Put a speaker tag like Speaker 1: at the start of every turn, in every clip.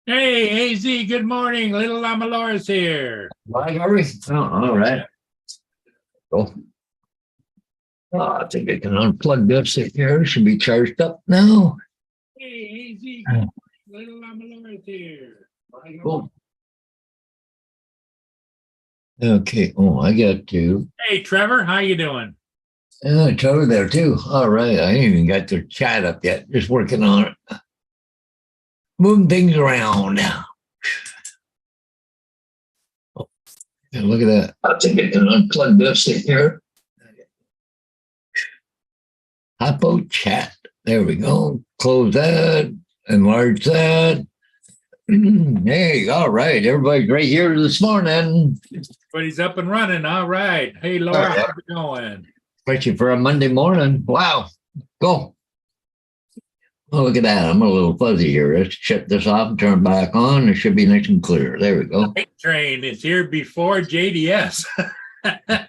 Speaker 1: Hey, AZ, good morning. Little Lamalora's here.
Speaker 2: Hi, Harvey. Oh, all right. Cool. I think I can unplug this here. Should be charged up now.
Speaker 1: Hey, AZ, good morning. Little Lamalora's here.
Speaker 2: Cool. Okay. Oh, I got to.
Speaker 1: Hey, Trevor, how you doing?
Speaker 2: Trevor there too. All right. I ain't even got their chat up yet. Just working on it. Moving things around. Oh, yeah, look at that. I think I can unplug this here. Hypo chat. There we go. Close that. Enlarge that. Hey, all right. Everybody's right here this morning.
Speaker 1: But he's up and running. All right. Hey, Laura, how's it going?
Speaker 2: Especially for a Monday morning. Wow. Go. Oh, look at that. I'm a little fuzzy here. Let's shut this off and turn it back on. It should be nice and clear. There we go.
Speaker 1: Night train is here before JDS.
Speaker 2: I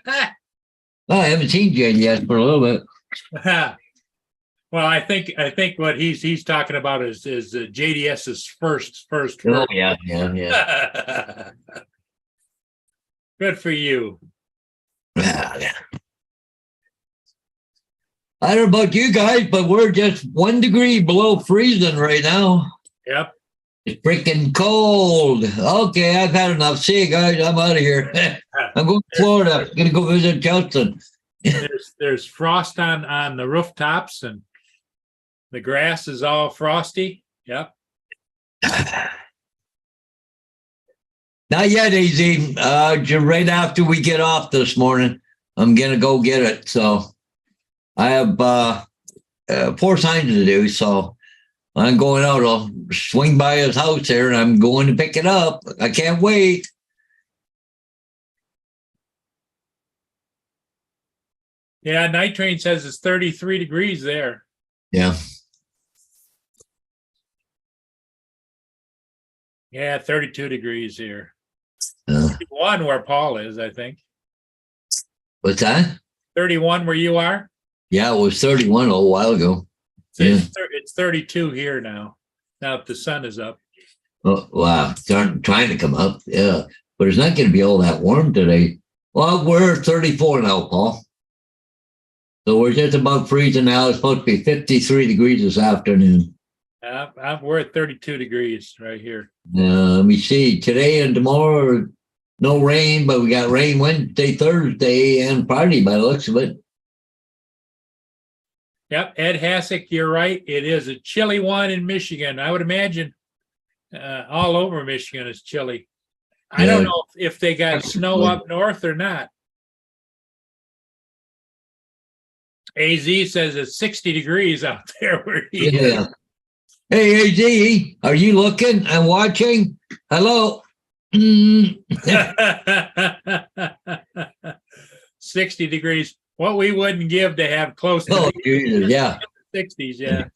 Speaker 2: haven't seen Jane yet for a little bit.
Speaker 1: Well, I think what he's talking about is JDS's first.
Speaker 2: Oh, yeah.
Speaker 1: Good for you.
Speaker 2: Yeah. I don't know about you guys, but we're just 1 degree below freezing right now.
Speaker 1: Yep.
Speaker 2: It's freaking cold. Okay, I've had enough. See you guys. I'm out of here. I'm going to Florida. I'm going to go visit Justin.
Speaker 1: There's frost on the rooftops, and the grass is all frosty. Yep.
Speaker 2: Not yet, AZ. Just right after we get off this morning, I'm going to go get it. So I have 4 signs to do. So I'm going out. I'll swing by his house there, and I'm going to pick it up. I can't wait.
Speaker 1: Yeah, Night Train says it's 33 degrees there.
Speaker 2: Yeah.
Speaker 1: Yeah, 32 degrees here. 31 where Paul is, I think.
Speaker 2: What's that?
Speaker 1: 31 where you are?
Speaker 2: Yeah, it was 31 a little while ago.
Speaker 1: So it's 32 here now. Now that the sun is up.
Speaker 2: Oh, wow. Trying to come up. Yeah. But it's not going to be all that warm today. Well, we're 34 now, Paul. So we're just about freezing now. It's supposed to be 53 degrees this afternoon.
Speaker 1: We're at 32 degrees right here.
Speaker 2: Let me see. Today and tomorrow, no rain, but we got rain Wednesday, Thursday, and Friday by the looks of it.
Speaker 1: Yep, Ed Hassick, you're right. It is a chilly one in Michigan. I would imagine all over Michigan is chilly. I don't know if they got snow up north or not. AZ says it's 60 degrees out there where he is.
Speaker 2: Hey, AZ, are you looking and watching? Hello?
Speaker 1: 60 degrees. What we wouldn't give to have close to
Speaker 2: Oh, Jesus, yeah.
Speaker 1: 60s, yeah.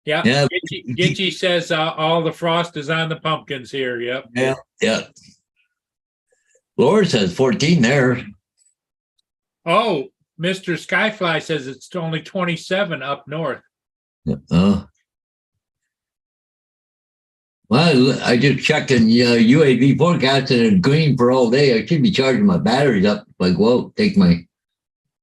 Speaker 2: Yeah.
Speaker 1: Gitchy says all the frost is on the pumpkins here. Yep.
Speaker 2: Yeah. Laura says 14 there.
Speaker 1: Oh, Mr. Skyfly says it's only 27 up north.
Speaker 2: Well, I just checked in UAV forecast and it's green for all day. I should be charging my batteries up if I go out, take my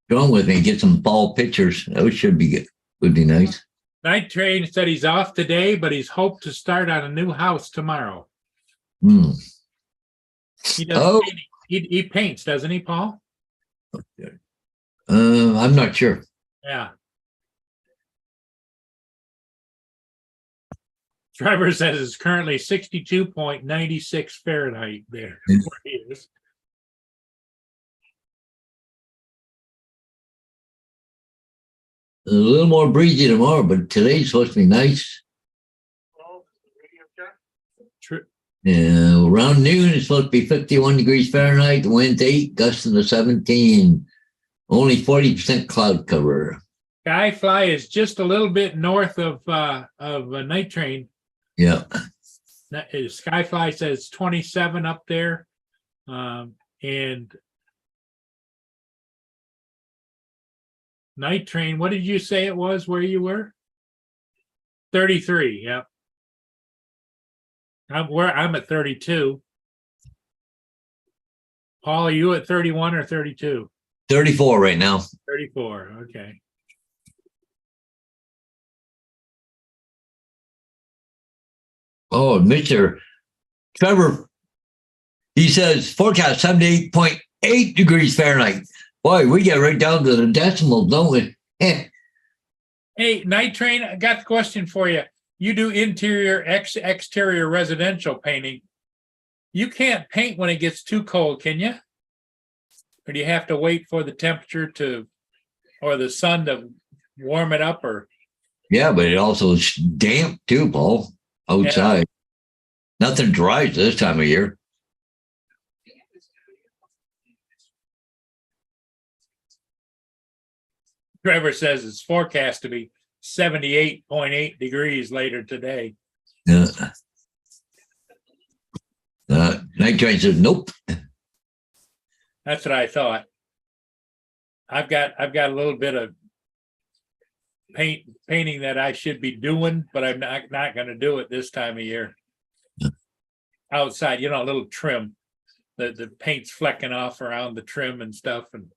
Speaker 2: drone with me and get some fall pictures. That should be good. Would be nice.
Speaker 1: Night Train said he's off today, but he's hoped to start on a new house tomorrow. He does. He paints, doesn't he, Paul?
Speaker 2: I'm not sure.
Speaker 1: Yeah. Trevor says it's currently 62.96 Fahrenheit there. Where he is.
Speaker 2: A little more breezy tomorrow, but today's supposed to be nice. Around noon, it's supposed to be 51 degrees Fahrenheit, the wind's 8, gusting to 17. Only 40% cloud cover.
Speaker 1: Skyfly is just a little bit north of Night Train.
Speaker 2: Yeah.
Speaker 1: Skyfly says 27 up there. And Night Train, what did you say it was where you were? 33, yep. I'm at 32. Paul, are you at 31 or 32?
Speaker 2: 34 right now.
Speaker 1: 34, okay.
Speaker 2: Oh, Mr. Trevor, he says forecast 78.8 degrees Fahrenheit. Boy, we get right down to the decimals, don't we?
Speaker 1: Hey, Night Train, I got the question for you. You do interior, exterior residential painting. You can't paint when it gets too cold, can you? Or do you have to wait for the temperature or the sun to warm it up? Or
Speaker 2: Yeah, but it also is damp too, Paul, outside. Yeah. Nothing dries this time of year.
Speaker 1: Trevor says it's forecast to be 78.8 degrees later today.
Speaker 2: Yeah. Night Train says nope.
Speaker 1: That's what I thought. I've got a little bit of painting that I should be doing, but I'm not going to do it this time of year. Yeah. Outside, a little trim. The paint's flecking off around the trim and stuff, and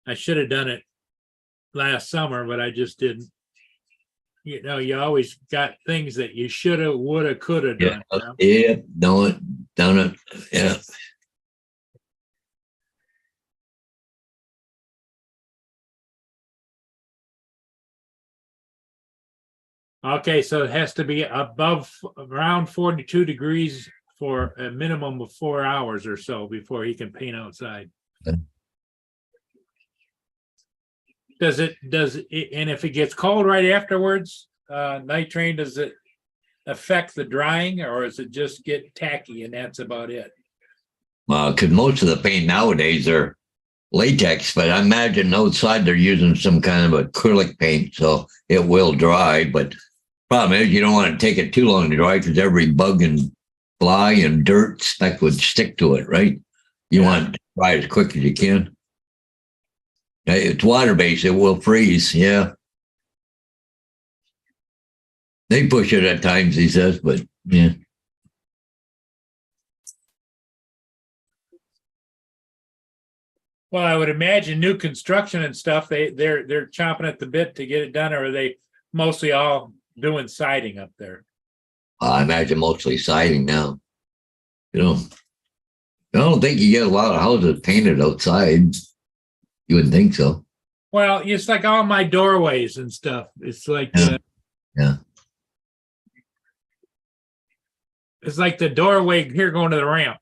Speaker 1: I should have done it last summer, but I just didn't. You always got things that you should have, would have, could have done.
Speaker 2: Yeah, done it. Yeah.
Speaker 1: Okay, so it has to be above around 42 degrees for a minimum of 4 hours or so before he can paint outside. Okay. Does it, and if it gets cold right afterwards, Night Train, does it affect the drying, or does it just get tacky and that's about it?
Speaker 2: Because most of the paint nowadays are latex, but I imagine outside they're using some kind of acrylic paint, so it will dry. But problem is you don't want to take it too long to dry because every bug and fly and dirt speck would stick to it, right? You want it to dry as quick as you can. It's water-based, it will freeze, yeah. They push it at times, he says, but yeah.
Speaker 1: Well, I would imagine new construction and stuff, they're chomping at the bit to get it done, or are they mostly all doing siding up there?
Speaker 2: I imagine mostly siding now. I don't think you get a lot of houses painted outside. You wouldn't think so.
Speaker 1: Well, it's like all my doorways and stuff. It's like
Speaker 2: yeah.
Speaker 1: It's like the doorway here going to the ramp.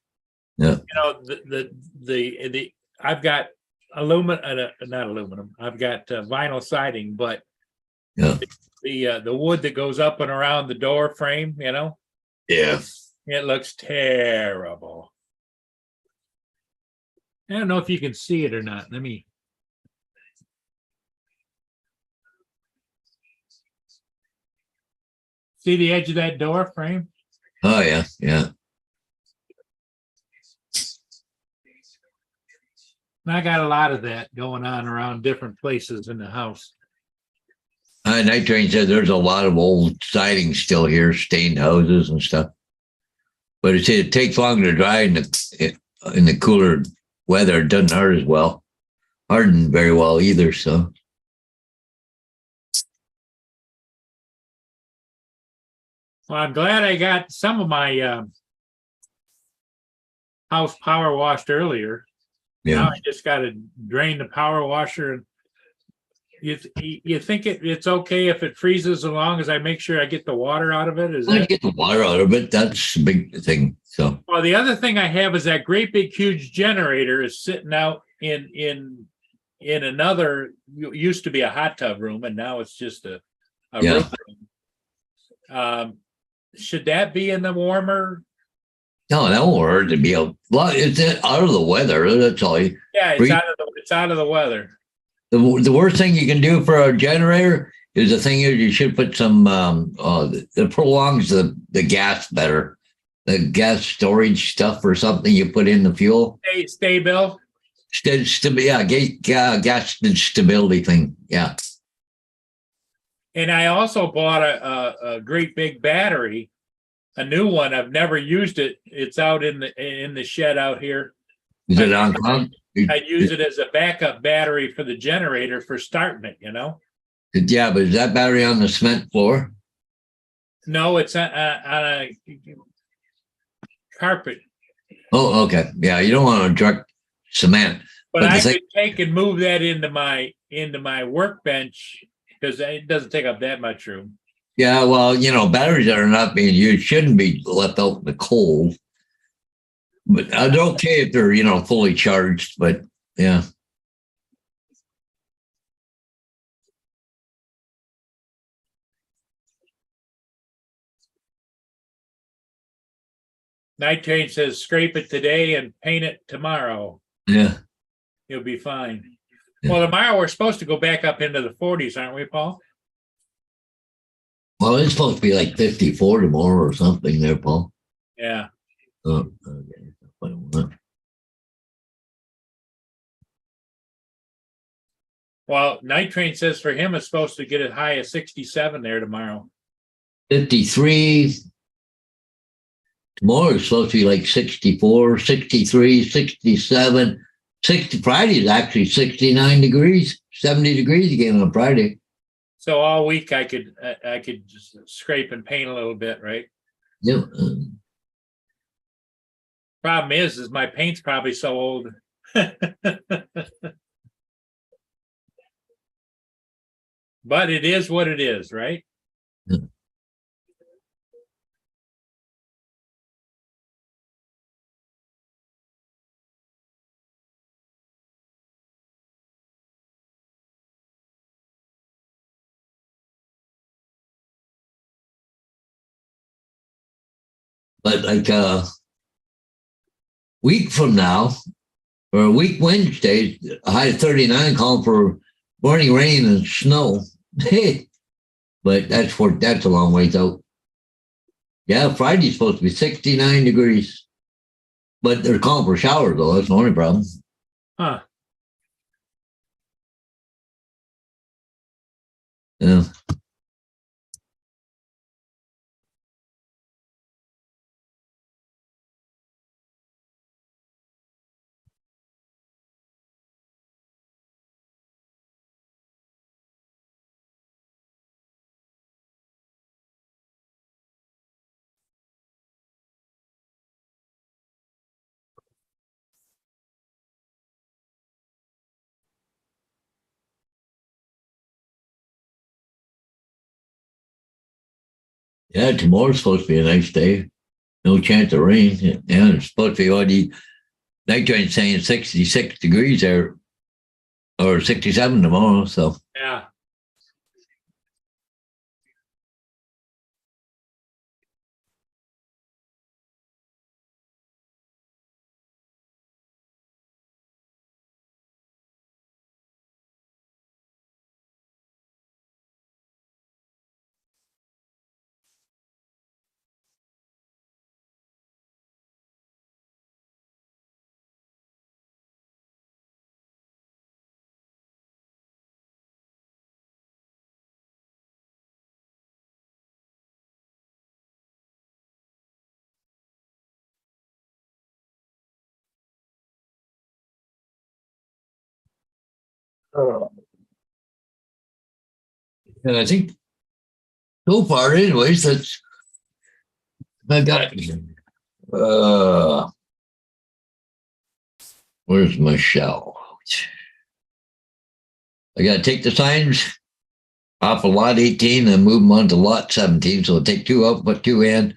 Speaker 2: Yeah.
Speaker 1: The I've got not aluminum. I've got vinyl siding, but
Speaker 2: yeah,
Speaker 1: the wood that goes up and around the door frame,
Speaker 2: Yeah.
Speaker 1: It looks terrible. I don't know if you can see it or not. Let me. See the edge of that door frame?
Speaker 2: Oh, yeah, yeah.
Speaker 1: And I got a lot of that going on around different places in the house.
Speaker 2: Night Train said there's a lot of old siding still here, stained houses and stuff. But it takes longer to dry in the cooler weather. It doesn't harden very well either, so.
Speaker 1: Well, I'm glad I got some of my house power washed earlier.
Speaker 2: Yeah.
Speaker 1: Now I just got to drain the power washer. You think it's okay if it freezes as long as I make sure I get the water out of it?
Speaker 2: I get the water out of it. That's a big thing. So.
Speaker 1: Well, the other thing I have is that great big huge generator is sitting out in another, used to be a hot tub room, and now it's just a room. Should that be in the warmer
Speaker 2: No, that won't hurt to be out. Well, it's out of the weather. That's all.
Speaker 1: Yeah, it's out of the weather.
Speaker 2: The worst thing you can do for a generator is the thing is you should put some that prolongs the gas better. The gas storage stuff or something you put in the fuel.
Speaker 1: Stay, Bill.
Speaker 2: Gas stability thing. Yeah.
Speaker 1: And I also bought a great big battery, a new one. I've never used it. It's out in the shed out here.
Speaker 2: Is it on?
Speaker 1: I use it as a backup battery for the generator for starting it,
Speaker 2: Yeah, but is that battery on the cement floor?
Speaker 1: No, it's on a carpet.
Speaker 2: Oh, okay. Yeah, you don't want to direct cement.
Speaker 1: But I could take and move that into my workbench because it doesn't take up that much room.
Speaker 2: Yeah, well, batteries that are not being used shouldn't be left out in the cold. But they're okay if they're, fully charged, but yeah.
Speaker 1: Night Train says scrape it today and paint it tomorrow.
Speaker 2: Yeah.
Speaker 1: You'll be fine. Well, tomorrow we're supposed to go back up into the 40s, aren't we, Paul?
Speaker 2: Well, it's supposed to be like 54 tomorrow or something there, Paul.
Speaker 1: Yeah.
Speaker 2: Oh, okay.
Speaker 1: Well, Night Train says for him it's supposed to get as high as 67 there tomorrow.
Speaker 2: 53. Tomorrow is supposed to be like 64, 63, 67. 60. Friday is actually 69 degrees, 70 degrees again on Friday.
Speaker 1: So all week I could just scrape and paint a little bit, right?
Speaker 2: Yeah.
Speaker 1: Problem is my paint's probably so old. But it is what it is, right?
Speaker 2: Yeah. But like a week from now, or a week Wednesday, a high of 39 calling for morning rain and snow. But that's a long ways out. Yeah, Friday's supposed to be 69 degrees. But they're calling for showers though, that's the only problem.
Speaker 1: Huh.
Speaker 2: Yeah. Yeah, tomorrow's supposed to be a nice day. No chance of rain. Yeah, it's supposed to be Night Train saying 66 degrees there, or 67 tomorrow. So
Speaker 1: Yeah.
Speaker 2: and I think so far, anyways, that's I got where's my shell? I got to take the signs off of lot 18 and move them onto lot 17. So I'll take two out, put two in.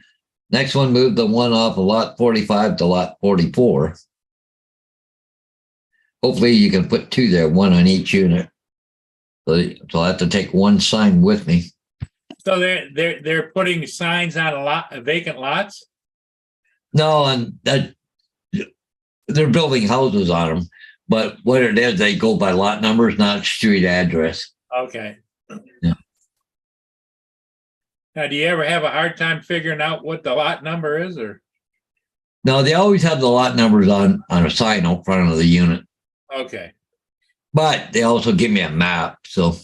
Speaker 2: Next one, move the one off of lot 45 to lot 44. Hopefully you can put two there, one on each unit. So I'll have to take one sign with me.
Speaker 1: So they're putting signs on vacant lots?
Speaker 2: No, and that they're building houses on them. But what it is, they go by lot numbers, not street address.
Speaker 1: Okay.
Speaker 2: Yeah.
Speaker 1: Now, do you ever have a hard time figuring out what the lot number is, or?
Speaker 2: No, they always have the lot numbers on a sign out front of the unit,
Speaker 1: Okay.
Speaker 2: but they also give me a map. So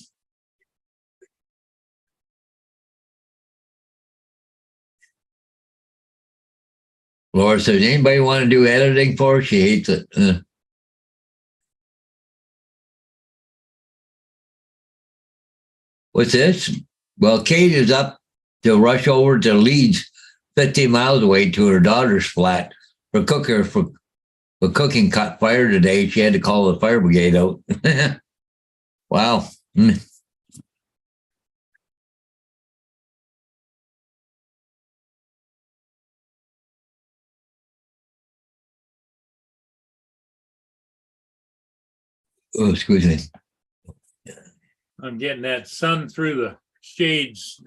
Speaker 2: Laura says, anybody want to do editing for her? She hates it. What's this? Well, Kate is up to rush over to Leeds, 15 miles away to her daughter's flat for cooking caught fire today. She had to call the fire brigade out. Wow. Oh, excuse me.
Speaker 1: I'm getting that sun through the shades.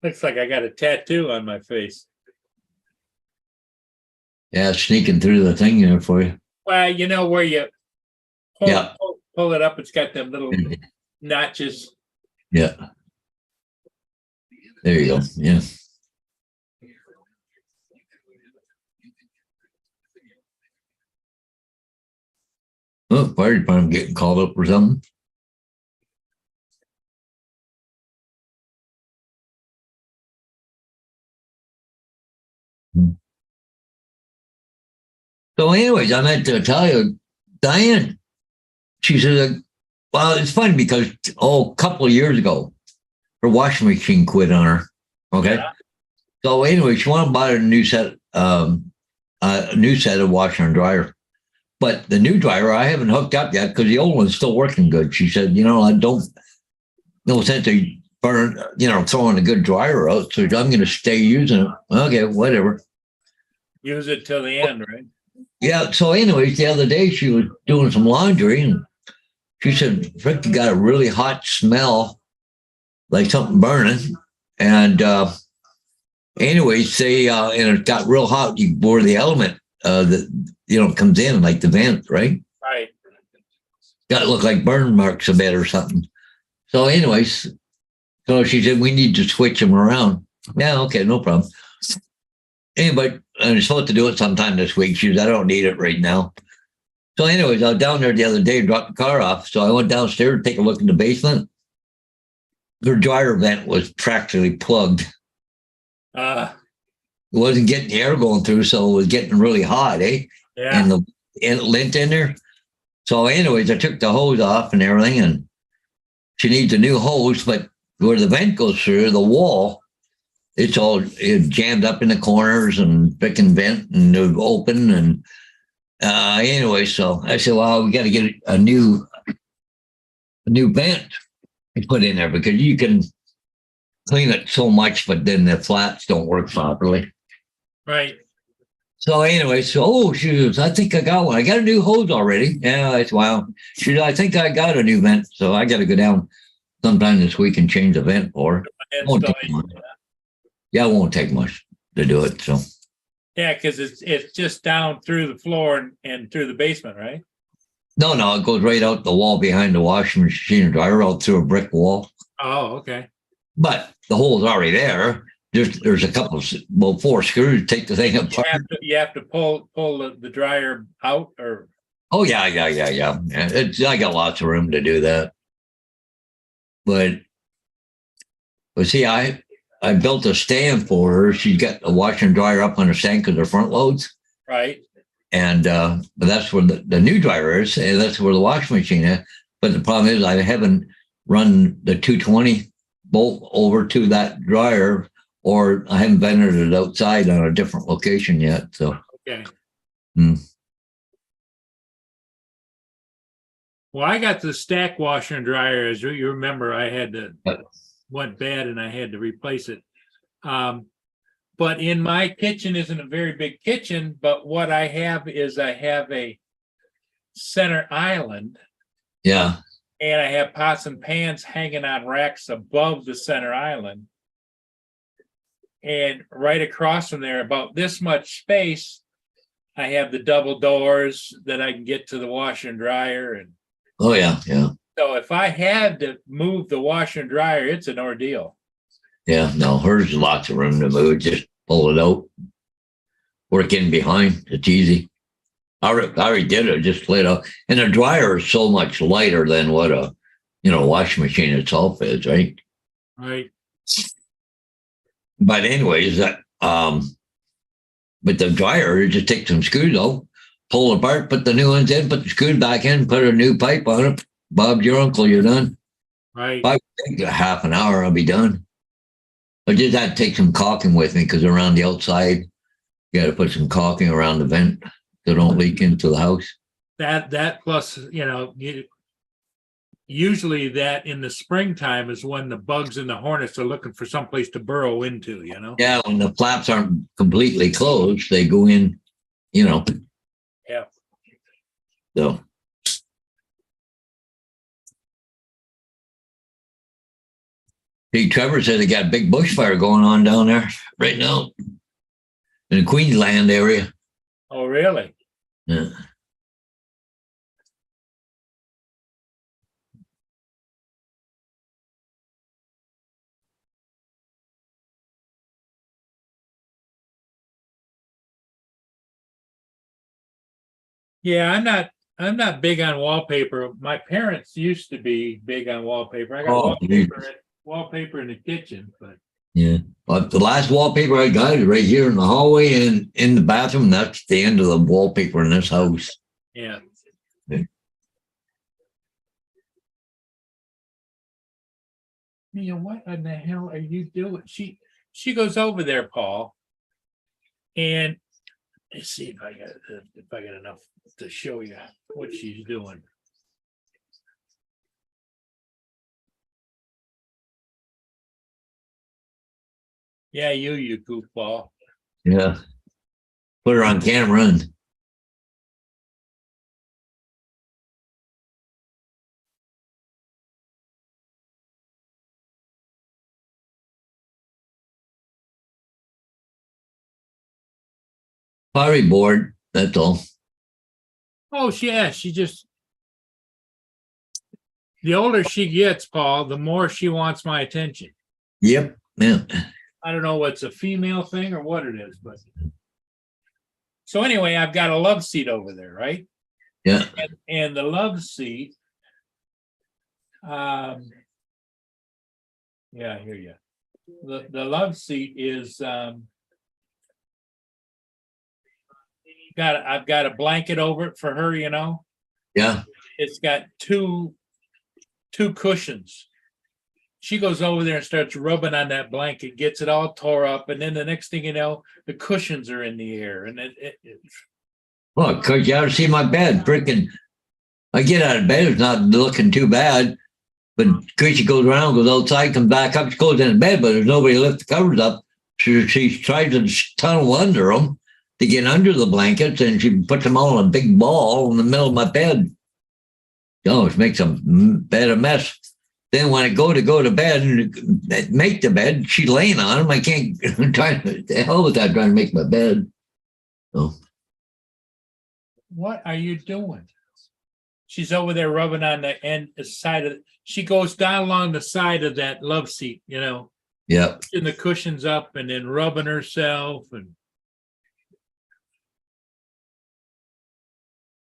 Speaker 1: Looks like I got a tattoo on my face.
Speaker 2: Yeah, sneaking through the thing there for you.
Speaker 1: Well, you know where you pull,
Speaker 2: Yeah.
Speaker 1: pull it up, it's got them little notches.
Speaker 2: Yeah. There you go. Yeah. Oh, fire department getting called up or something. So, anyways, I meant to tell you, Diane, she said, well, it's funny because, a couple of years ago, her washing machine quit on her. Okay.
Speaker 1: Yeah.
Speaker 2: So, anyway, she wanted to buy a new set of washer and dryer. But the new dryer, I haven't hooked up yet because the old one's still working good. She said, I don't, no sense of throwing a good dryer out. So I'm going to stay using it. Okay, whatever.
Speaker 1: Use it till the end, right?
Speaker 2: Yeah. So, anyways, the other day she was doing some laundry and she said, Rick, you got a really hot smell, like something burning. And, anyways, and it got real hot. You bore the element that, comes in like the vent, right?
Speaker 1: Right.
Speaker 2: Got to look like burn marks a bit or something. So, anyways, so she said, we need to switch them around. Yeah, okay, no problem. Anyway, I'm supposed to do it sometime this week. She said, I don't need it right now. So, anyways, I was down there the other day, dropped the car off. So I went downstairs to take a look in the basement. Her dryer vent was practically plugged. It wasn't getting the air going through, so it was getting really hot, eh?
Speaker 1: Yeah.
Speaker 2: And the lint in there. So, anyways, I took the hose off and everything, and she needs a new hose, but where the vent goes through, the wall, it's all jammed up in the corners and picking vent and open. And anyway, so I said, well, we got to get a new vent put in there because you can clean it so much, but then the flats don't work properly.
Speaker 1: Right.
Speaker 2: So anyway, she goes, I think I got one. I got a new hose already. Yeah, I said, wow. She said, I think I got a new vent. So I got to go down sometime this week and change the vent for her. Won't take much. Yeah, it won't take much to do it. So
Speaker 1: yeah, because it's just down through the floor and through the basement, right?
Speaker 2: No, it goes right out the wall behind the washing machine and dryer, out through a brick wall.
Speaker 1: Oh, okay.
Speaker 2: But the hole's already there. There's a couple of 4 screws to take the thing apart.
Speaker 1: You have to pull the dryer out, or
Speaker 2: oh yeah. I got lots of room to do that. But see, I built a stand for her. She's got a washer and dryer up on her stand because her front loads.
Speaker 1: Right.
Speaker 2: And that's where the new dryer is, and that's where the washing machine is. But the problem is I haven't run the 220 bolt over to that dryer, or I haven't vented it outside on a different location yet. So
Speaker 1: okay. Well, I got the stack washer and dryer. As you remember, I had to went bad and I had to replace it. But in my kitchen isn't a very big kitchen, but what I have is I have a center island.
Speaker 2: Yeah.
Speaker 1: And I have pots and pans hanging on racks above the center island. And right across from there, about this much space, I have the double doors that I can get to the washer and dryer. And
Speaker 2: Oh yeah, yeah,
Speaker 1: so if I had to move the washer and dryer, it's an ordeal.
Speaker 2: yeah. No, hers lots of room to move. Just pull it out, work in behind. It's easy. I already did it. Just laid out, and the dryer is so much lighter than what a washing machine itself is, right?
Speaker 1: Right.
Speaker 2: But anyways, that with the dryer, you just take some screws out, pull it apart, put the new ones in, put the screws back in, put a new pipe on it. Bob's your uncle, you're done.
Speaker 1: Right.
Speaker 2: If I take a half an hour, I'll be done. I just had to take some caulking with me because around the outside, you got to put some caulking around the vent so don't leak into the house.
Speaker 1: That plus, usually that in the springtime is when the bugs and the hornets are looking for someplace to burrow into,
Speaker 2: Yeah, when the flaps aren't completely closed, they go in,
Speaker 1: Yeah.
Speaker 2: So. Hey, Trevor said they got a big bushfire going on down there right now in the Queensland area.
Speaker 1: Oh, really?
Speaker 2: Yeah.
Speaker 1: Yeah, I'm not big on wallpaper. My parents used to be big on wallpaper. I got
Speaker 2: Oh,
Speaker 1: wallpaper in the kitchen, but
Speaker 2: yeah. But the last wallpaper I got is right here in the hallway and in the bathroom. That's the end of the wallpaper in this house.
Speaker 1: yeah.
Speaker 2: Yeah.
Speaker 1: What in the hell are you doing? She goes over there, Paul, and let's see if I got enough to show you what she's doing. Yeah, you goofball.
Speaker 2: Yeah. Put her on camera and pottery board. That's all.
Speaker 1: Oh, she just the older she gets, Paul, the more she wants my attention.
Speaker 2: Yep. Yeah.
Speaker 1: I don't know what's a female thing or what it is, but so anyway, I've got a love seat over there, right?
Speaker 2: Yeah.
Speaker 1: And the love seat, yeah, I hear you. The love seat is I've got a blanket over it for her,
Speaker 2: Yeah.
Speaker 1: It's got two cushions. She goes over there and starts rubbing on that blanket, gets it all tore up, and then the next thing you know, the cushions are in the air, and
Speaker 2: Well, because you ought to see my bed. Freaking, I get out of bed. It's not looking too bad. But Chrissy goes around, goes outside, comes back up, she goes in bed, but there's nobody to lift the covers up. She tries to tunnel under them to get under the blankets, and she puts them all in a big ball in the middle of my bed. Oh, it makes a bed a mess. Then when I go to bed and make the bed, she's laying on them. I can't try the hell with that trying to make my bed. So.
Speaker 1: What are you doing? She's over there rubbing on the side of. She goes down along the side of that love seat,
Speaker 2: Yep.
Speaker 1: Pushing the cushions up and then rubbing herself and.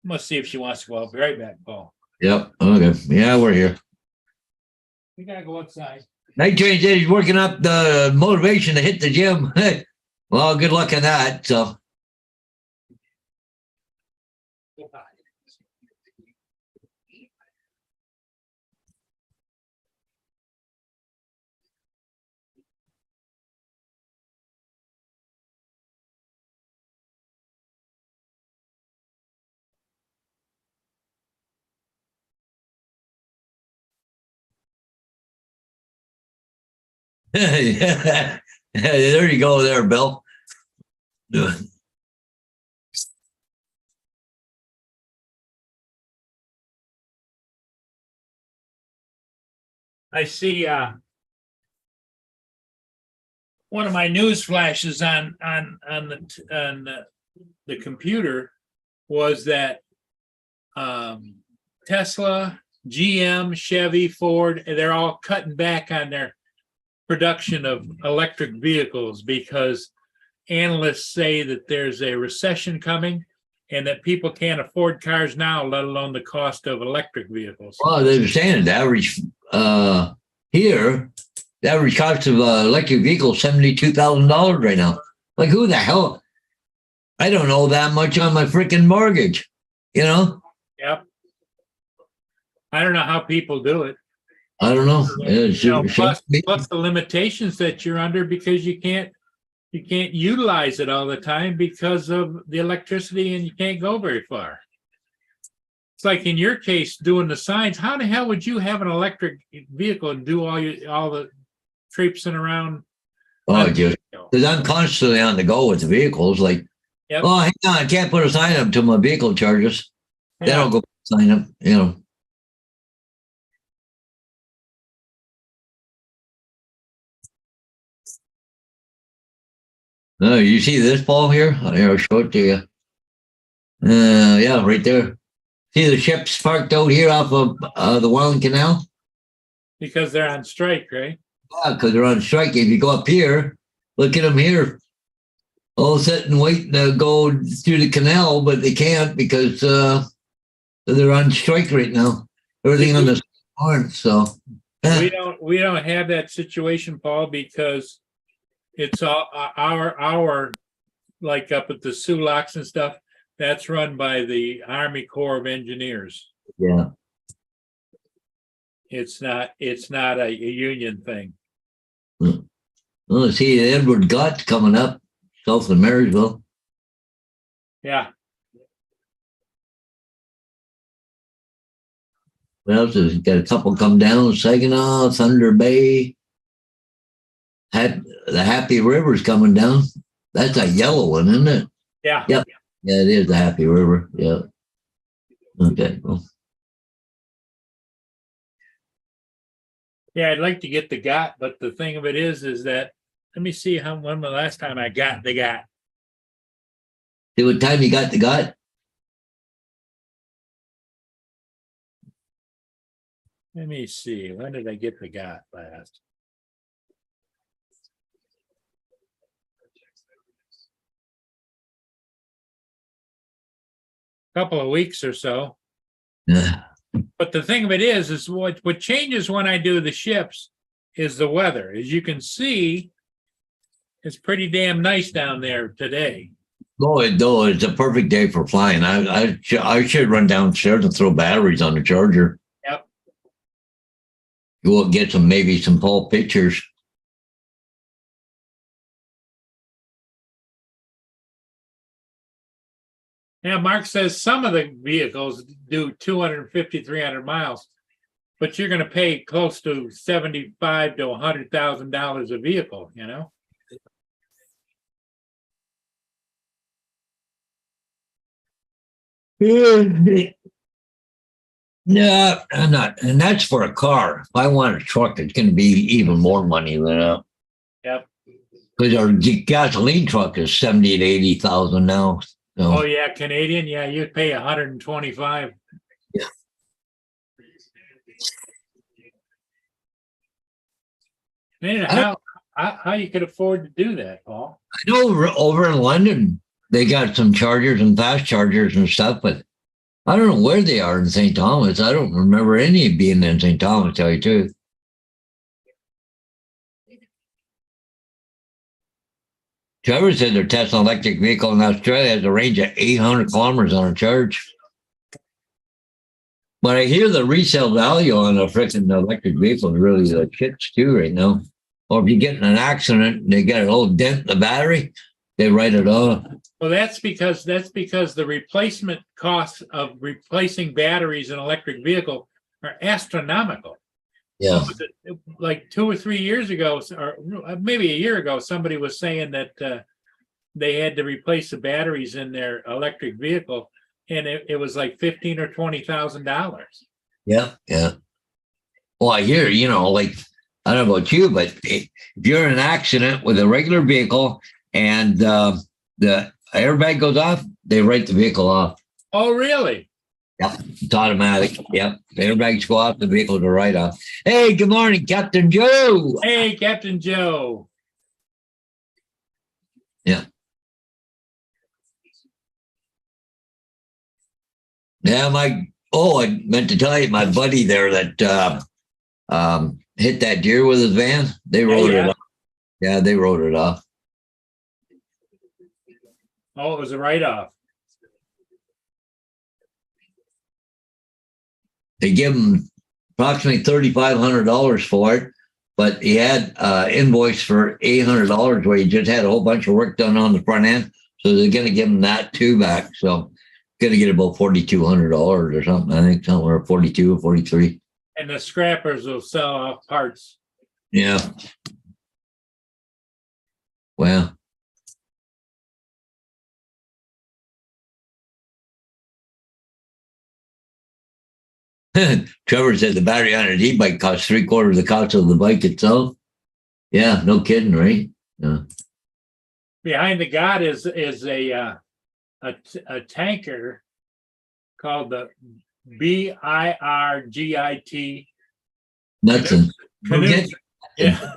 Speaker 1: Must see if she wants to go. I'll be right back, Paul.
Speaker 2: Yep. Okay. Yeah, we're here.
Speaker 1: We gotta go outside.
Speaker 2: Night Train said he's working up the motivation to hit the gym. Well, good luck on that. So. Yeah. There you go there, Bill.
Speaker 1: I see one of my news flashes on the computer was that Tesla, GM, Chevy, Ford, they're all cutting back on their production of electric vehicles because analysts say that there's a recession coming and that people can't afford cars now, let alone the cost of electric vehicles.
Speaker 2: Well, they're saying the average here, the average cost of electric vehicle is $72,000 right now. Like, who the hell? I don't owe that much on my freaking mortgage, you know?
Speaker 1: Yep. I don't know how people do it.
Speaker 2: I don't know.
Speaker 1: Plus the limitations that you're under because you can't utilize it all the time because of the electricity and you can't go very far. It's like in your case doing the signs. How the hell would you have an electric vehicle and do all the traipsing around?
Speaker 2: Oh, just because I'm constantly on the go with the vehicles. Like,
Speaker 1: Yep.
Speaker 2: oh, hang on, I can't put a sign up until my vehicle charges.
Speaker 1: Yeah.
Speaker 2: Then I'll go sign up, you know. No, you see this ball here? Here, I'll show it to you. Yeah, right there. See the ships parked out here off of the Welland Canal?
Speaker 1: Because they're on strike, right?
Speaker 2: Yeah, because they're on strike. If you go up here, look at them here. All sitting waiting to go through the canal, but they can't because they're on strike right now. Everything on the aren't, so.
Speaker 1: We don't have that situation, Paul, because it's all our like up at the Sulaks and stuff. That's run by the Army Corps of Engineers.
Speaker 2: Yeah.
Speaker 1: It's not a union thing.
Speaker 2: Well, see, Edward Gott's coming up south of Marysville.
Speaker 1: Yeah.
Speaker 2: What else is got a couple come down? Saginaw, Thunder Bay. The Happy River's coming down. That's a yellow one, isn't it?
Speaker 1: Yeah.
Speaker 2: Yep. Yeah, it is the Happy River. Yeah. Okay. Well.
Speaker 1: Yeah, I'd like to get the GOT, but the thing of it is that let me see when the last time I got the GOT.
Speaker 2: See what time you got the GOT?
Speaker 1: Let me see. When did I get the GOT last? Couple of weeks or so.
Speaker 2: Yeah.
Speaker 1: But the thing of it is what changes when I do the ships is the weather. As you can see, it's pretty damn nice down there today.
Speaker 2: No, it's a perfect day for flying. I should run downstairs and throw batteries on the charger.
Speaker 1: Yep.
Speaker 2: You will get maybe some Paul pictures.
Speaker 1: Yeah, Mark says some of the vehicles do 250, 300 miles, but you're going to pay close to $75,000 to $100,000 a vehicle, you know?
Speaker 2: No, I'm not. And that's for a car. If I want a truck, it's going to be even more money than that.
Speaker 1: Yep.
Speaker 2: Because our gasoline truck is 70 to 80,000 now. So.
Speaker 1: Oh yeah, Canadian. Yeah, you'd pay 125.
Speaker 2: Yeah.
Speaker 1: Man, how you could afford to do that, Paul?
Speaker 2: I know over in London they got some chargers and fast chargers and stuff, but I don't know where they are in St. Thomas. I don't remember any being in St. Thomas, tell you the truth. Trevor said they're testing an electric vehicle in Australia has a range of 800 kilometers on a charge. But I hear the resale value on a freaking electric vehicle is really the shits too right now. Or if you get in an accident and they get a little dent in the battery, they write it off.
Speaker 1: Well, that's because the replacement costs of replacing batteries in an electric vehicle are astronomical.
Speaker 2: Yeah.
Speaker 1: Like 2 or 3 years ago, or maybe a year ago, somebody was saying that they had to replace the batteries in their electric vehicle, and it was like $15,000 or $20,000.
Speaker 2: Yeah, yeah. Well, I hear, like I don't know about you, but if you're in an accident with a regular vehicle and the airbag goes off, they write the vehicle off.
Speaker 1: Oh, really?
Speaker 2: Yep, it's automatic. Yep, the airbags go off, the vehicles are right off. Hey, good morning, Captain Joe.
Speaker 1: Hey, Captain Joe.
Speaker 2: Yeah. Yeah, I meant to tell you, my buddy there that hit that deer with his van, they wrote it off. Yeah, they wrote it off.
Speaker 1: Oh, it was a write-off.
Speaker 2: They give him approximately $3,500 for it, but he had invoice for $800 where he just had a whole bunch of work done on the front end. So they're going to give him that too back. So going to get about $4,200 or something. I think somewhere 42 or 43.
Speaker 1: And the scrappers will sell off parts.
Speaker 2: Yeah. Well. Trevor said the battery on his e-bike costs 3/4 the cost of the bike itself. Yeah, no kidding, right? Yeah.
Speaker 1: Behind the God is a tanker called the BIRGIT.
Speaker 2: Nothing.
Speaker 1: Knudsen. Yeah.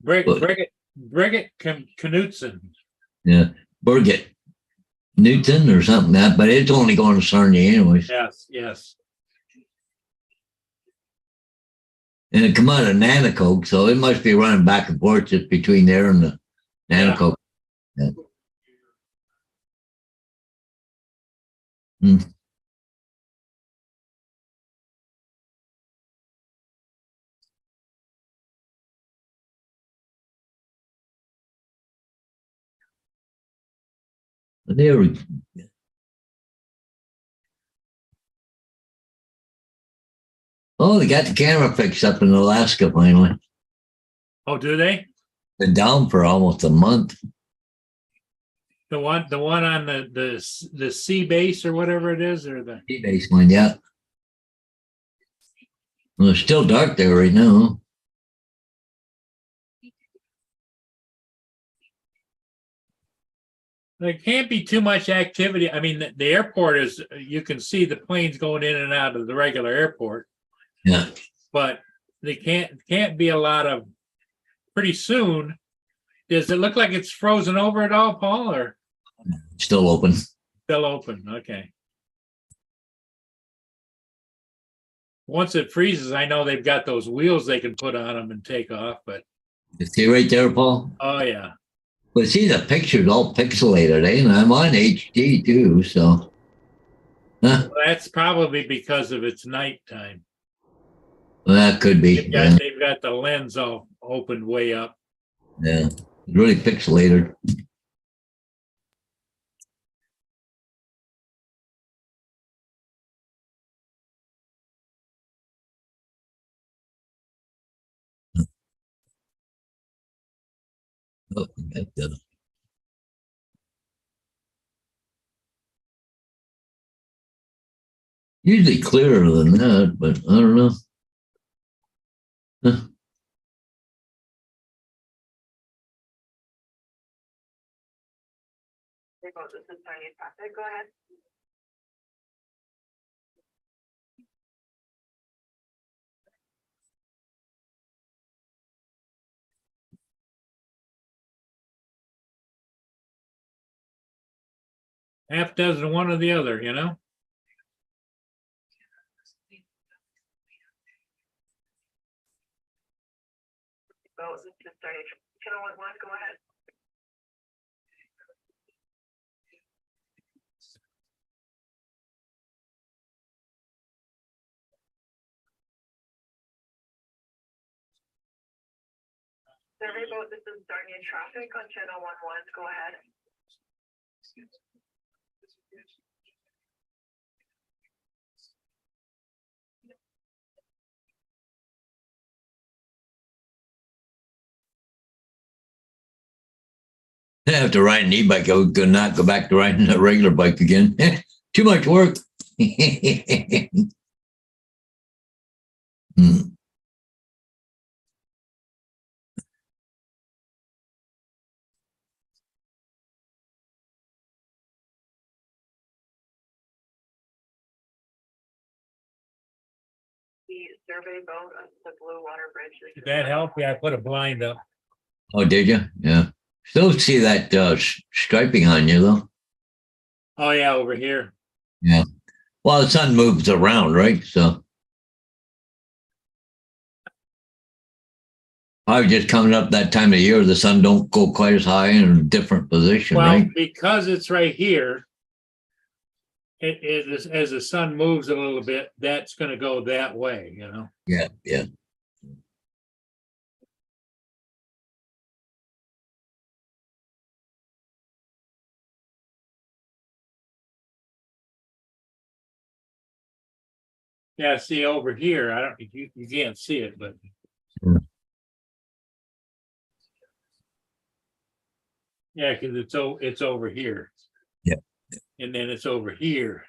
Speaker 1: Brigitte Knudsen.
Speaker 2: Yeah, Birgit Newton or something like that, but it's only going to Sarnia anyways.
Speaker 1: Yes, yes.
Speaker 2: And it come out of Nanacoke, so it must be running back and forth just between there and the Nanacoke. Yeah. Hmm. There we go. Oh, they got the camera fixed up in Alaska finally.
Speaker 1: Oh, do they?
Speaker 2: Been down for almost a month.
Speaker 1: The one on the sea base or whatever it is, or the
Speaker 2: Base one, yeah. Well, it's still dark there right now.
Speaker 1: there can't be too much activity. I mean, the airport is, you can see the planes going in and out of the regular airport,
Speaker 2: Yeah.
Speaker 1: but they can't be a lot of. Pretty soon, does it look like it's frozen over at all, Paul, or
Speaker 2: Still open.
Speaker 1: still open? Okay. Once it freezes, I know they've got those wheels they can put on them and take off, but
Speaker 2: You see right there, Paul?
Speaker 1: oh yeah.
Speaker 2: But see, the picture's all pixelated, eh? And I'm on HD too, so. Huh?
Speaker 1: Well, that's probably because of its nighttime.
Speaker 2: Well, that could be.
Speaker 1: They've got the lens all opened way up.
Speaker 2: Yeah. It's really pixelated. Oh, that does. Usually clearer than that, but I don't know. Huh.
Speaker 3: Go ahead.
Speaker 1: Half dozen one or the other, you know?
Speaker 3: Oh, this is starting. Channel 1, go ahead. Survey boat, this is Darnia traffic on channel 11, go ahead.
Speaker 2: I have to ride an e-bike. I would not go back to riding a regular bike again. Too much work. Hmm.
Speaker 3: the survey boat on the Blue Water Bridge.
Speaker 1: Did that help? Yeah, I put a blind up.
Speaker 2: Oh, did you? Yeah. Still see that striping on you though.
Speaker 1: Oh, yeah, over here.
Speaker 2: Yeah. Well, the sun moves around, right? So I was just coming up that time of year. The sun don't go quite as high in a different position,
Speaker 1: Well,
Speaker 2: right?
Speaker 1: because it's right here, it is, as the sun moves a little bit, that's gonna go that way, you know?
Speaker 2: Yeah. Yeah.
Speaker 1: Yeah, see over here, I don't, you can't see it, but.
Speaker 2: Hmm.
Speaker 1: Yeah, cause it's over here.
Speaker 2: Yeah.
Speaker 1: And then it's over here.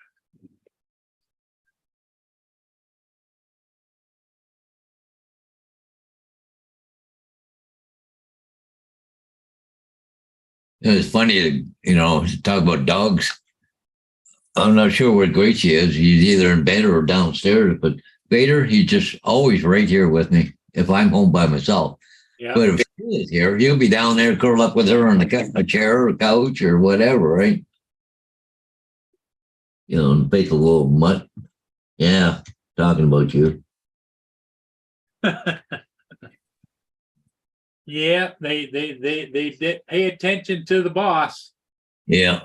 Speaker 2: It's funny to talk about dogs. I'm not sure where Gracie is. He's either in bed or downstairs, but Vader, he's just always right here with me if I'm home by myself.
Speaker 1: Yeah,
Speaker 2: But if he is here, he'll be down there curled up with her on a chair or a couch or whatever, right? And bake a little mutt. Yeah, talking about you.
Speaker 1: yeah, they did pay attention to the boss.
Speaker 2: Yeah.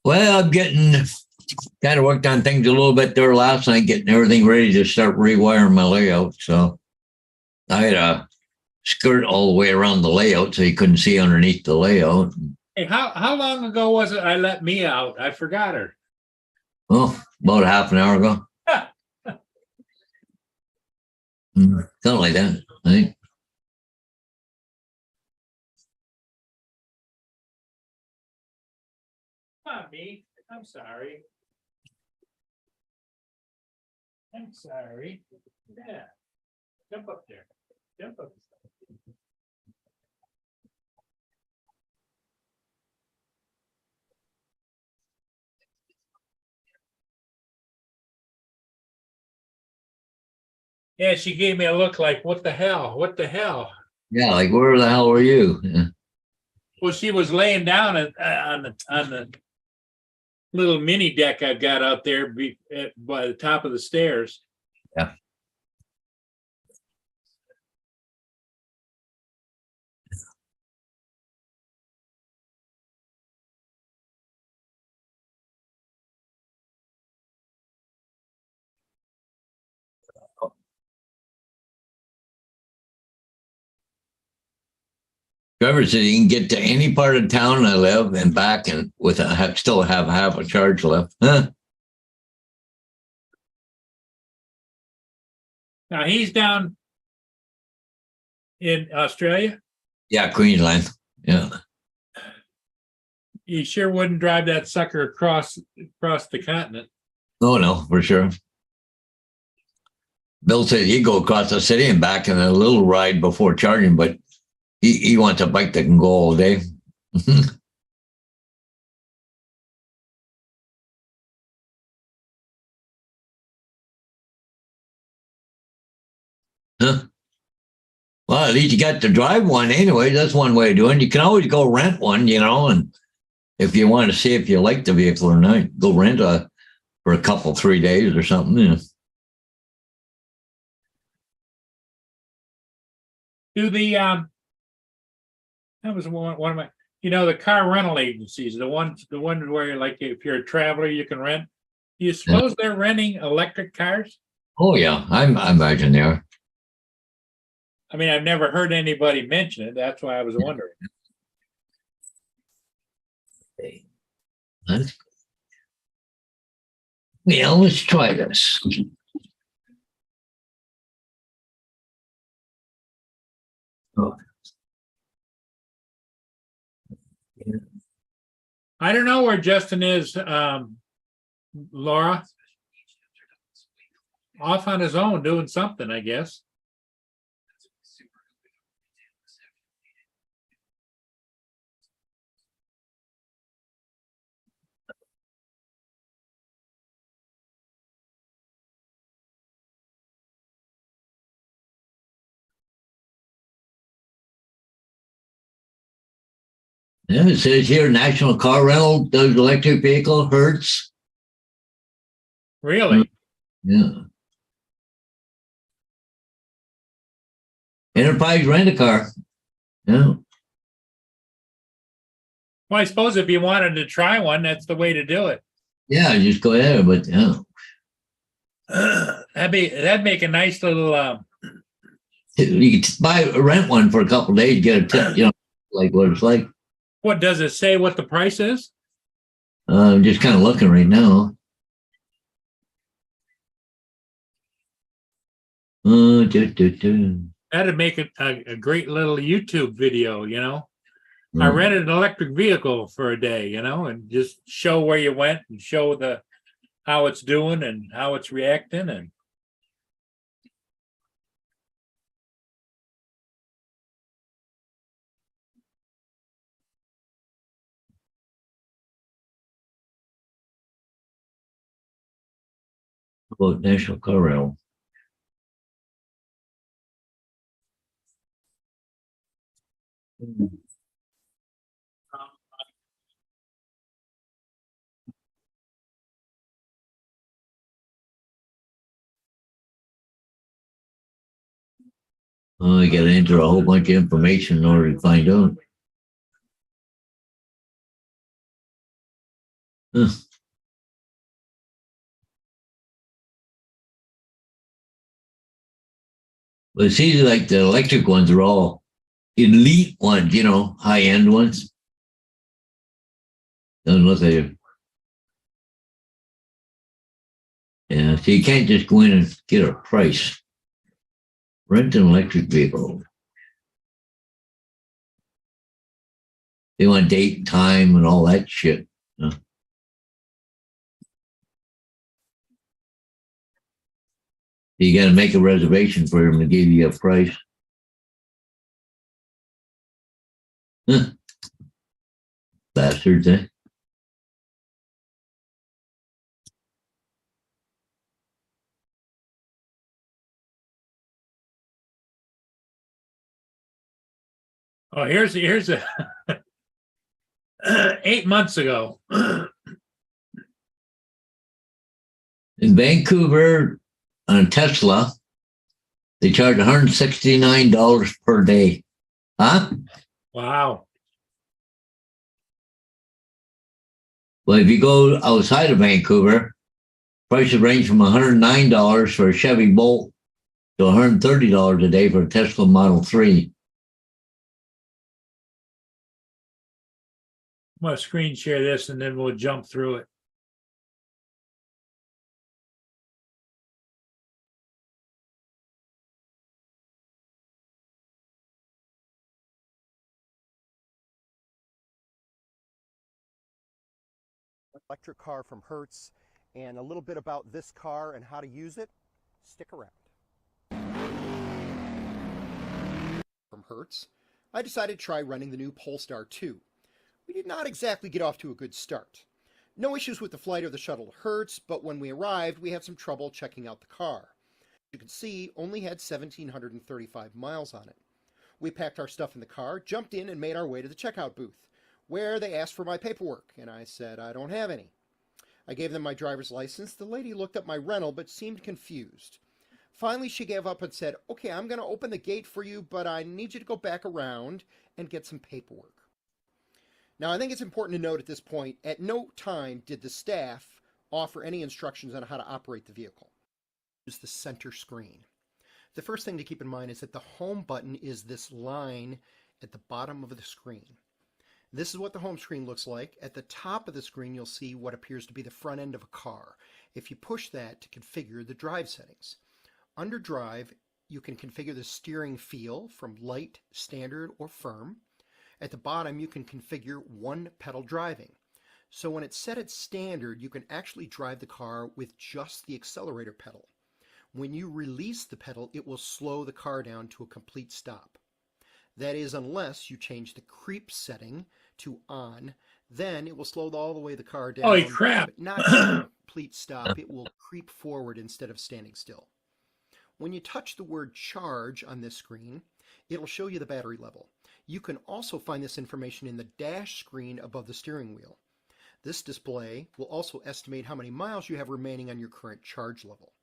Speaker 2: Well, I'm getting kind of worked on things a little bit there last night, getting everything ready to start rewiring my layout. So I had a skirt all the way around the layout so you couldn't see underneath the layout.
Speaker 1: Hey, how long ago was it I let me out? I forgot her.
Speaker 2: Oh, about half an hour ago. Something like that, I think.
Speaker 1: Come on, me. I'm sorry. I'm sorry. Yeah. Jump up there. Jump up. Yeah, she gave me a look like, what the hell? What the hell?
Speaker 2: Yeah, like where the hell were you? Yeah.
Speaker 1: Well, she was laying down on the little mini deck I've got out there by the top of the stairs.
Speaker 2: Yeah. Trevor said he can get to any part of town I live and back and still have half a charge left. Huh?
Speaker 1: Now he's down in Australia.
Speaker 2: Yeah, Queensland. Yeah.
Speaker 1: You sure wouldn't drive that sucker across the continent.
Speaker 2: Oh no, for sure. Bill said he'd go across the city and back in a little ride before charging, but he wants a bike that can go all day. Huh? Well, at least you got to drive one anyway. That's one way of doing it. You can always go rent one, and if you want to see if you like the vehicle or not, go rent for a couple, 3 days or something.
Speaker 1: Do the that was one of my, the car rental agencies, the ones where, like, if you're a traveler, you can rent. Do you suppose they're renting electric cars?
Speaker 2: Oh yeah, I imagine they are.
Speaker 1: I mean, I've never heard anybody mention it. That's why I was wondering.
Speaker 2: Yeah, let's try this. Oh. Yeah.
Speaker 1: I don't know where Justin is, Laura. Off on his own doing something, I guess.
Speaker 2: Yeah, it says here National Car Rental does electric vehicle, Hertz.
Speaker 1: Really?
Speaker 2: Yeah. Enterprise Rent-A-Car. Yeah.
Speaker 1: Well, I suppose if you wanted to try one, that's the way to do it.
Speaker 2: Yeah, just go ahead. But yeah.
Speaker 1: That'd make a nice little
Speaker 2: You could rent one for a couple of days, get a tip, like what it's like.
Speaker 1: what does it say what the price is?
Speaker 2: I'm just kind of looking right now.
Speaker 1: That'd make it a great little YouTube video, I rented an electric vehicle for a day, and just show where you went and show how it's doing and how it's reacting and
Speaker 2: About National Car Rental. Oh, I got to enter a whole bunch of information in order to find out. Huh. But it seems like the electric ones are all elite ones, high-end ones. Doesn't look like it. Yeah, so you can't just go in and get a price. Rent an electric vehicle. They want date, time, and all that shit. You got to make a reservation for them to give you a price. Huh. Bastards, eh?
Speaker 1: oh, here's a 8 months ago.
Speaker 2: In Vancouver, on Tesla, they charge $169 per day. Huh?
Speaker 1: Wow.
Speaker 2: Well, if you go outside of Vancouver, prices range from $109 for a Chevy Bolt to $130 a day for a Tesla Model 3.
Speaker 1: I'm going to screen share this and then we'll jump through it.
Speaker 4: Electric car from Hertz and a little bit about this car and how to use it. Stick around. From Hertz, I decided to try running the new Polestar 2. We did not exactly get off to a good start. No issues with the flight or the shuttle to Hertz, but when we arrived, we had some trouble checking out the car. You can see, only had 1,735 miles on it. We packed our stuff in the car, jumped in, and made our way to the checkout booth, where they asked for my paperwork, and I said I don't have any. I gave them my driver's license. The lady looked up my rental, but seemed confused. Finally, she gave up and said, okay, I'm going to open the gate for you, but I need you to go back around and get some paperwork. Now, I think it's important to note at this point, at no time did the staff offer any instructions on how to operate the vehicle. Use the center screen. The first thing to keep in mind is that the home button is this line at the bottom of the screen. This is what the home screen looks like. At the top of the screen, you'll see what appears to be the front end of a car. If you push that to configure the drive settings. Under drive, you can configure the steering feel from light, standard, or firm. At the bottom, you can configure one pedal driving. So when it's set at standard, you can actually drive the car with just the accelerator pedal. When you release the pedal, it will slow the car down to a complete stop. That is, unless you change the creep setting to on, then it will slow all the way the car down.
Speaker 1: Holy crap.
Speaker 4: But not to a complete stop. It will creep forward instead of standing still. When you touch the word charge on this screen, it'll show you the battery level. You can also find this information in the dash screen above the steering wheel. This display will also estimate how many miles you have remaining on your current charge level.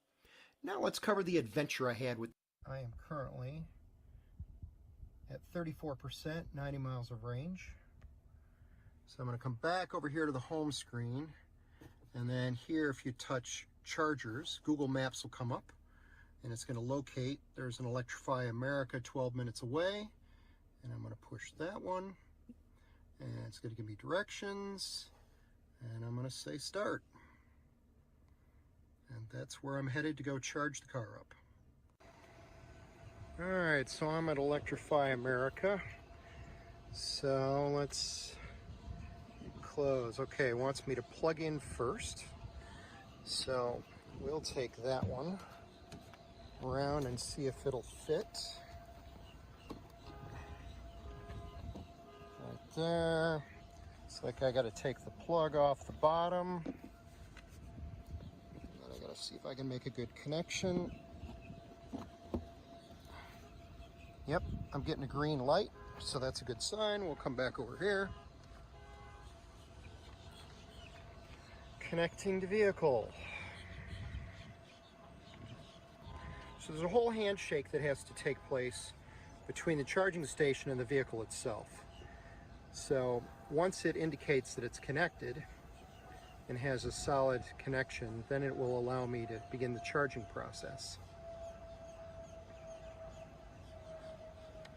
Speaker 4: Now let's cover the adventure I had with... I am currently at 34%, 90 miles of range. So I'm going to come back over here to the home screen, and then here if you touch chargers, Google Maps will come up and it's going to locate, there's an Electrify America 12 minutes away, and I'm going to push that one, and it's going to give me directions, and I'm going to say start. And that's where I'm headed to go charge the car up. Alright, so I'm at Electrify America. So let's close. Okay, it wants me to plug in first. So we'll take that one around and see if it'll fit. Right there. Looks like I gotta take the plug off the bottom. And I gotta see if I can make a good connection. Yep, I'm getting a green light, so that's a good sign. We'll come back over here. Connecting to vehicle. So there's a whole handshake that has to take place between the charging station and the vehicle itself. So once it indicates that it's connected and has a solid connection, then it will allow me to begin the charging process.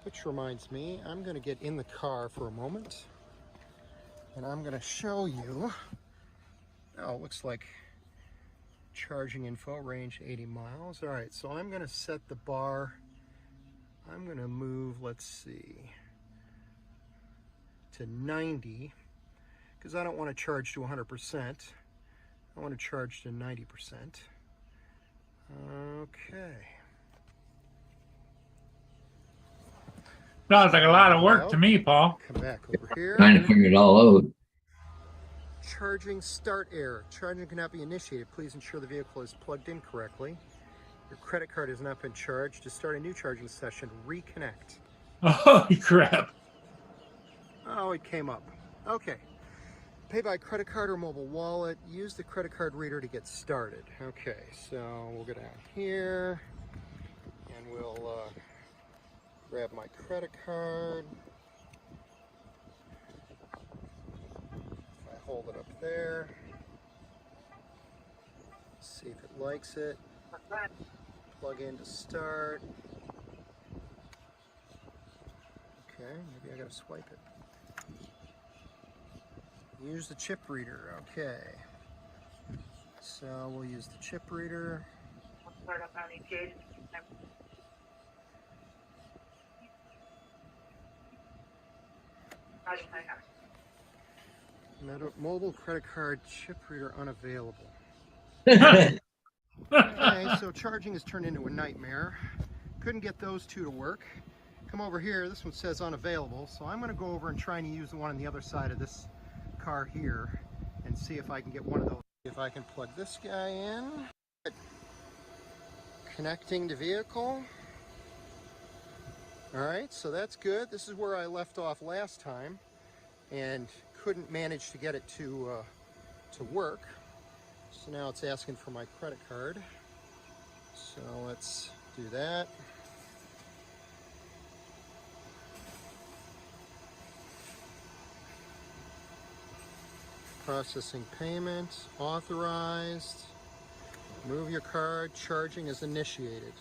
Speaker 4: Which reminds me, I'm going to get in the car for a moment, and I'm going to show you. Oh, it looks like charging info, range 80 miles. All right, so I'm going to set the bar. I'm going to move, let's see, to 90, because I don't want to charge to 100%. I want to charge to 90%. Okay.
Speaker 1: Sounds like a lot of work to me, Paul.
Speaker 4: Come back over here.
Speaker 2: Trying to figure it all out.
Speaker 4: Charging start error. Charging cannot be initiated. Please ensure the vehicle is plugged in correctly. Your credit card has not been charged. To start a new charging session, reconnect.
Speaker 1: Oh, crap.
Speaker 4: Oh, it came up. Okay. Pay by credit card or mobile wallet. Use the credit card reader to get started. Okay, so we'll go down here and we'll grab my credit card. If I hold it up there, see if it likes it. Plug in to start. Okay, maybe I gotta swipe it. Use the chip reader. Okay. So we'll use the chip reader.
Speaker 3: Start up on engage.
Speaker 4: Mobile credit card chip reader unavailable.
Speaker 2: Right.
Speaker 4: Okay, so charging has turned into a nightmare. Couldn't get those two to work. Come over here, this one says unavailable, so I'm gonna go over and try and use the one on the other side of this car here and see if I can get one of those. If I can plug this guy in. Connecting to vehicle. Alright, so that's good. This is where I left off last time and couldn't manage to get it to work. So now it's asking for my credit card. So let's do that. Processing payment, authorized. Move your card, charging is initiated.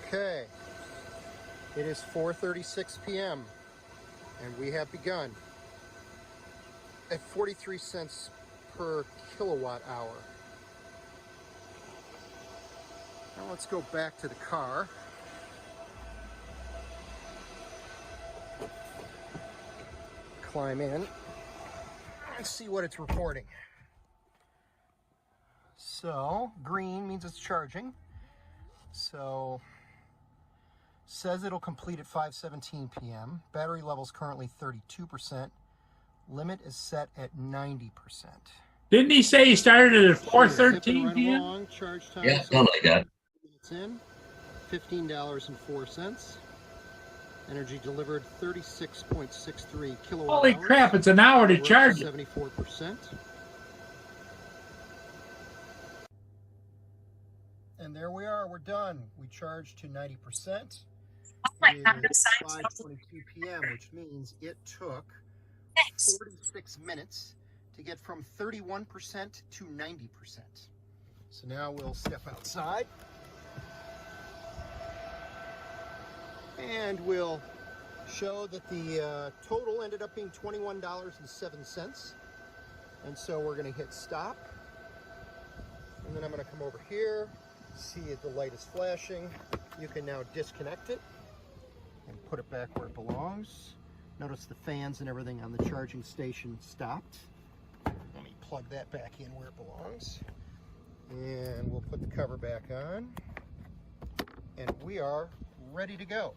Speaker 4: Okay, it is 4:36 p.m. and we have begun at 43 cents per kilowatt hour. Now let's go back to the car. Climb in and see what it's reporting. So green means it's charging. So says it'll complete at 5:17 p.m. Battery level's currently 32%. Limit is set at 90%.
Speaker 1: Didn't he say he started at
Speaker 4: Zipping
Speaker 1: 4:13
Speaker 4: right
Speaker 1: p.m.?
Speaker 4: along, charge time
Speaker 2: Yeah,
Speaker 4: so
Speaker 2: something like that.
Speaker 4: minutes in, $15.04. Energy delivered 36.63 kilowatt
Speaker 1: Holy
Speaker 4: hours.
Speaker 1: crap, it's an hour to
Speaker 4: We're up
Speaker 1: charge it.
Speaker 4: 74%. And there we are, we're done. We charged to 90%. It is 5:22 p.m., which means it took 46 minutes to get from 31% to 90%. So now we'll step outside and we'll show that the total ended up being $21.07. And so we're going to hit stop. And then I'm going to come over here, see if the light is flashing. You can now disconnect it and put it back where it belongs. Notice the fans and everything on the charging station stopped. Let me plug that back in where it belongs. And we'll put the cover back on. And we are ready to go.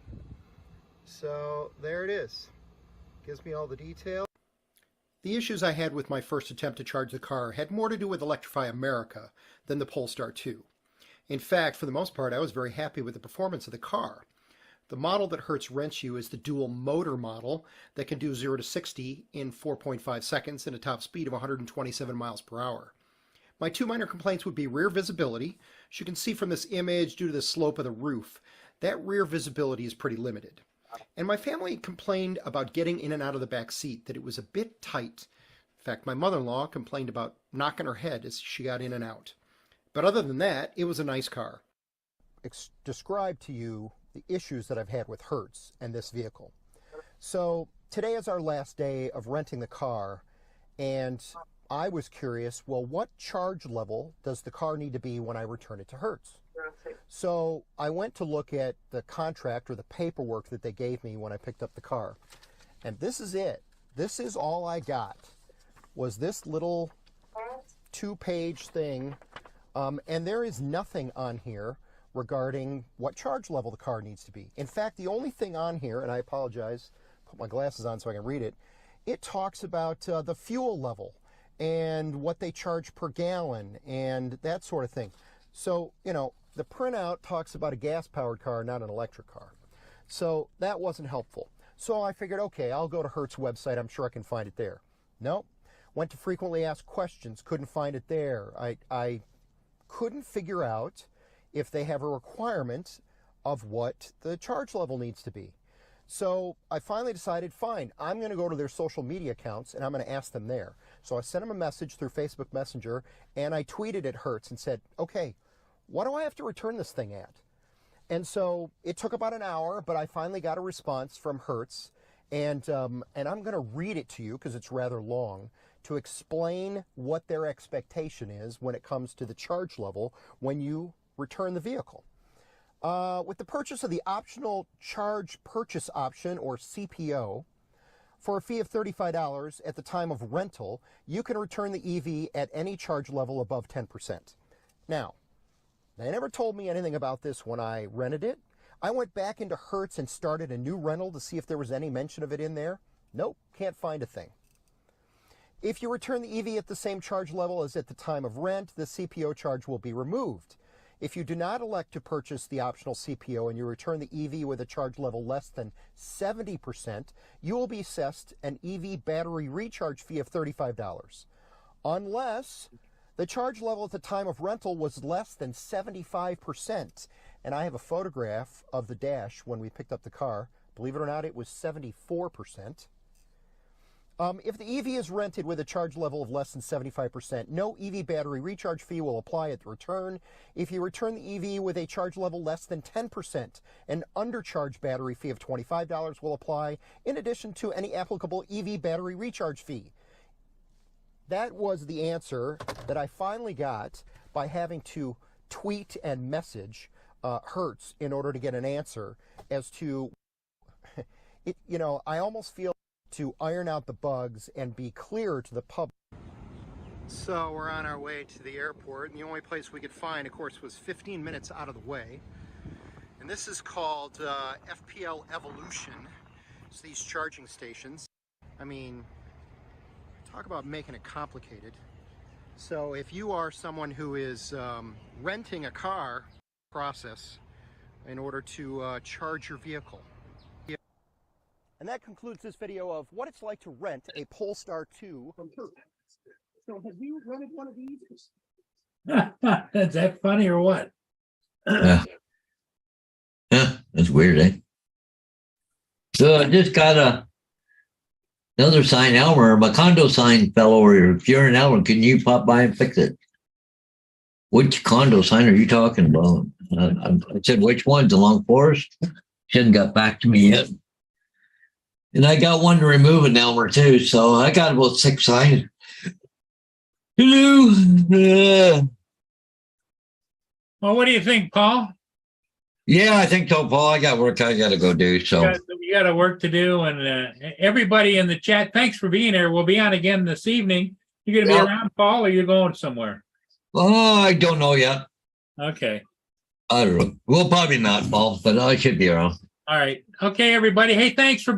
Speaker 4: So there it is. Gives me all the detail. The issues I had with my first attempt to charge the car had more to do with Electrify America than the Polestar 2. In fact, for the most part, I was very happy with the performance of the car. The model that Hertz rents you is the dual motor model that can do 0 to 60 in 4.5 seconds and a top speed of 127 miles per hour. My two minor complaints would be rear visibility. As you can see from this image, due to the slope of the roof, that rear visibility is pretty limited. And my family complained about getting in and out of the back seat, that it was a bit tight. In fact, my mother-in-law complained about knocking her head as she got in and out. But other than that, it was a nice car. Describe to you the issues that I've had with Hertz and this vehicle. So today is our last day of renting the car, and I was curious, well, what charge level does the car need to be when I return it to Hertz? So I went to look at the contract or the paperwork that they gave me when I picked up the car. And this is it. This is all I got, was this little 2-page thing. And there is nothing on here regarding what charge level the car needs to be. In fact, the only thing on here, and I apologize, put my glasses on so I can read it, it talks about the fuel level and what they charge per gallon and that sort of thing. So, you know, the printout talks about a gas-powered car, not an electric car. So that wasn't helpful. So I figured, okay, I'll go to Hertz website. I'm sure I can find it there. Nope. Went to frequently asked questions. Couldn't find it there. I couldn't figure out if they have a requirement of what the charge level needs to be. So I finally decided, fine, I'm going to go to their social media accounts and I'm going to ask them there. So I sent them a message through Facebook Messenger and I tweeted at Hertz and said, okay, what do I have to return this thing at? And so it took about an hour, but I finally got a response from Hertz, and I'm going to read it to you because it's rather long, to explain what their expectation is when it comes to the charge level when you return the vehicle. With the purchase of the optional charge purchase option, or CPO, for a fee of $35 at the time of rental, you can return the EV at any charge level above 10%. Now, they never told me anything about this when I rented it. I went back into Hertz and started a new rental to see if there was any mention of it in there. Nope, can't find a thing. If you return the EV at the same charge level as at the time of rent, the CPO charge will be removed. If you do not elect to purchase the optional CPO and you return the EV with a charge level less than 70%, you will be assessed an EV battery recharge fee of $35. Unless the charge level at the time of rental was less than 75%. And I have a photograph of the dash when we picked up the car. Believe it or not, it was 74%. If the EV is rented with a charge level of less than 75%, no EV battery recharge fee will apply at the return. If you return the EV with a charge level less than 10%, an undercharge battery fee of $25 will apply, in addition to any applicable EV battery recharge fee. That was the answer that I finally got by having to tweet and message Hertz in order to get an answer as to it. You know, I almost feel to iron out the bugs and be clearer to the public. So we're on our way to the airport, and the only place we could find, of course, was 15 minutes out of the way. And this is called FPL Evolution. It's these charging stations. I mean, Talk about making it complicated. So if you are someone who is renting a car process in order to charge your vehicle. And that concludes this video of what it's like to rent a Polestar 2 from Hertz. So have you rented one of these?
Speaker 1: Is that funny or what?
Speaker 2: Yeah. Yeah, that's weird, eh? So I just got another sign, Elmer. My condo sign fell over here. If you're in Elmer, can you pop by and fix it? Which condo sign are you talking about? I said, which one's along Forest? She hasn't got back to me yet. And I got one to remove in Elmer too. So I got about 6 signs. Hello.
Speaker 1: Well, what do you think, Paul?
Speaker 2: Yeah, I think so, Paul. I got work I got to go do. So
Speaker 1: You got a work to do, and everybody in the chat, thanks for being here. We'll be on again this evening. You gonna be
Speaker 2: Yep.
Speaker 1: around, Paul, or you going somewhere?
Speaker 2: I don't know yet.
Speaker 1: Okay.
Speaker 2: I don't know. Well, probably not, Paul, but I should be around.
Speaker 1: All right. Okay, everybody. Hey, thanks for